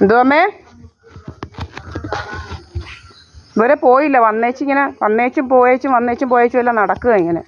എന്തുവമ്മേ? ഇവരെ പോയില്ല, വന്നേച്ചിങ്ങനെ വന്നേച്ചും പോയേച്ചും എല്ലാം നടക്കുക ഇങ്ങനെ.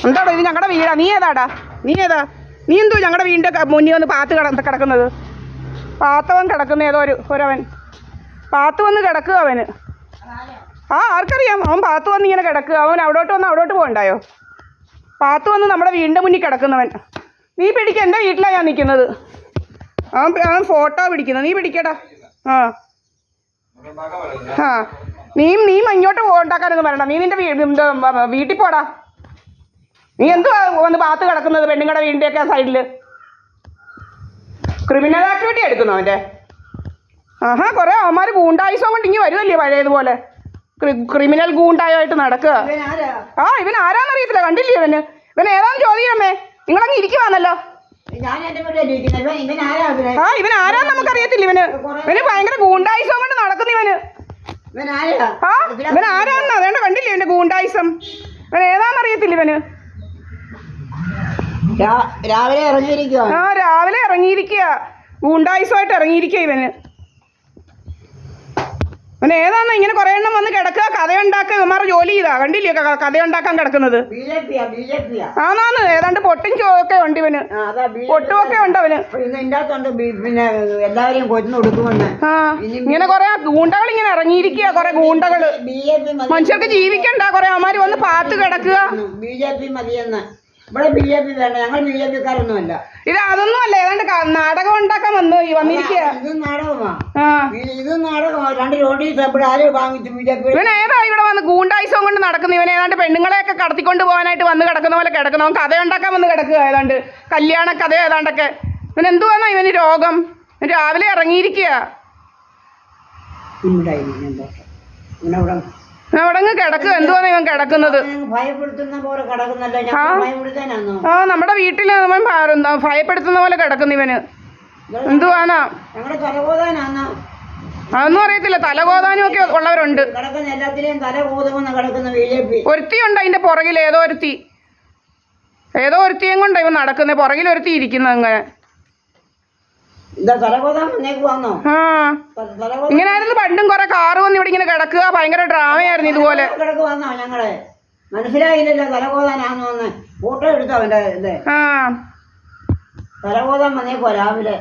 എന്താടോ ഇത്? ഞങ്ങളുടെ വീടാ. നീ ഏതാ? നീ എന്തോ ഞങ്ങളുടെ വീടിൻ്റെ മുന്നിൽ വന്ന് കിടക്കുന്നത്? പാത്തവൻ കിടക്കുന്ന ഏതോ ഒരവൻ പാത്ത് വന്ന് കിടക്കുക അവന്. ആർക്കറിയാം? അവൻ പാത്ത് വന്ന് ഇങ്ങനെ കിടക്കുക. അവൻ അവിടോട്ട് പോകണ്ടായോ? പാത്ത് വന്ന് നമ്മുടെ വീടിൻ്റെ മുന്നിൽ കിടക്കുന്നവൻ. നീ പിടിക്കുക, എൻ്റെ വീട്ടിലാണ് ഞാൻ നിൽക്കുന്നത്. അവൻ ഫോട്ടോ പിടിക്കുന്നത്. നീ പിടിക്കടാ. നീ ഇങ്ങോട്ട് ഉണ്ടാക്കാനൊന്നും വരണ്ട. നീ നിൻ്റെ വീട്ടിൽ പോടാ. നീ എന്തുവാ വന്ന് പാത്ത് കിടക്കുന്നത് പെണ്ണുങ്ങളുടെ വീടിൻ്റെയൊക്കെ സൈഡിൽ? ക്രിമിനൽ ആക്ടിവിറ്റി എടുക്കുന്നു അവൻ്റെ. കുറേ അവന്മാർ ഗൂണ്ടായുസം കൊണ്ട് ഇങ്ങനെ വരുമല്ലേ പഴയതുപോലെ. ക്രിമിനൽ ഗൂണ്ടായിട്ട് നടക്കുക. ഇവൻ ആരാന്നറിയത്തില്ല. കണ്ടില്ലേ ഇവൻ ഏതാന്ന് ചോദിക്കണമേ. നിങ്ങളങ്ങ് ഇരിക്കുവാന്നല്ലോ. ഇവൻ ആരാന്ന് നമുക്കറിയത്തില്ല. ഇവന് ഭയങ്കര ഗൂണ്ടായുസം കൊണ്ട് നടക്കുന്നു ഇവന്. ഇവൻ ആരാന്ന് അതേണ്ട കണ്ടില്ലേ ഇവന്റെ ഗൂണ്ടായുസം. ഇവൻ ഏതാന്നറിയത്തില്ല ഇവന്. രാവിലെ ഇറങ്ങിയിരിക്കുക. ഗൂണ്ടായുസമായിട്ട് ഇറങ്ങിയിരിക്കുക ഇവന്. അവൻ ഏതാന്ന് ഇങ്ങനെ കുറെ എണ്ണം വന്ന് കിടക്കുക, കഥയുണ്ടാക്കുക. ഇവന്മാരുടെ ജോലി ചെയ്താ കണ്ടില്ലേ കഥയുണ്ടാക്കാൻ കിടക്കുന്നത്. ആന്നാന്ന് ഏതാണ്ട് പൊട്ടും ചോക്കെ ഉണ്ട് ഇവന്. പൊട്ടുമൊക്കെ ഉണ്ട് അവന്. പിന്നെ എല്ലാവരെയും കൊന്നു കൊടുക്കുമെന്ന് ഇങ്ങനെ കുറെ ഗൂണ്ടകൾ ഇങ്ങനെ ഇറങ്ങിയിരിക്കുക. കുറെ ഗൂണ്ടകള് മനുഷ്യർക്ക് ജീവിക്കണ്ട. കുറെ അവന്മാര് വന്ന് പാത്ത് കിടക്കുക. BJP മതിയെന്ന്. ഇവിടെ BJP വേണ്ട. ഞങ്ങൾ BJP കാരൊന്നുമല്ല. ഇത് അതൊന്നും അല്ല. ഏതാണ്ട് നാടകം ഉണ്ടാക്കാൻ വന്നിരിക്കുക. ഇത് നാടകമാ. 2 നോട്ടീസ് എപ്പോഴും ആരും വാങ്ങിച്ചു BJP. ഇവൻ ഏതാ ഇവിടെ വന്ന് ഗൂണ്ടായുസം കൊണ്ട് നടക്കുന്നു? ഇവൻ ഏതാണ്ട് പെണ്ണുങ്ങളെയൊക്കെ കടത്തിക്കൊണ്ട് പോകാനായിട്ട് വന്ന് കിടക്കുന്ന പോലെ കിടക്കുന്നു. അവൻ കഥയുണ്ടാക്കാൻ വന്ന് കിടക്കുക. ഏതാണ്ട് കല്യാണ കഥ ഏതാണ്ടൊക്കെ. ഇവൻ എന്തുവാന്നാ ഇവന് രോഗം? രാവിലെ ഇറങ്ങിയിരിക്കുക. അവിടങ്ങ് കിടക്കുക. എന്തുവാണ് ഇവൻ കിടക്കുന്നത്? നമ്മുടെ വീട്ടിൽ അവൻ ഭയപ്പെടുത്തുന്ന പോലെ കിടക്കുന്നു ഇവന്. എന്തുവാന്നാ അതൊന്നും അറിയത്തില്ല. തലകോതാനും ഒക്കെ ഉള്ളവരുണ്ട്. ഒരുത്തിയുണ്ട് അതിന്റെ പുറകിൽ. ഏതോ ഒരുത്തിയും കൊണ്ടാ ഇവൻ നടക്കുന്നത്. പുറകിൽ ഒരുത്തി ഇരിക്കുന്നത് അങ്ങനെ. ഇങ്ങനായിരുന്നു പണ്ടും. കുറെ കാറ് വന്ന് ഇവിടെ ഇങ്ങനെ കിടക്കുക. ഭയങ്കര ഡ്രാമയായിരുന്നു ഇതുപോലെ. മനസ്സിലായില്ലല്ലോ തലകോതാനാന്ന്. ഫോട്ടോ എടുത്തവന്റെ തലകോതാൻ വന്നേക്കോ രാവിലെ.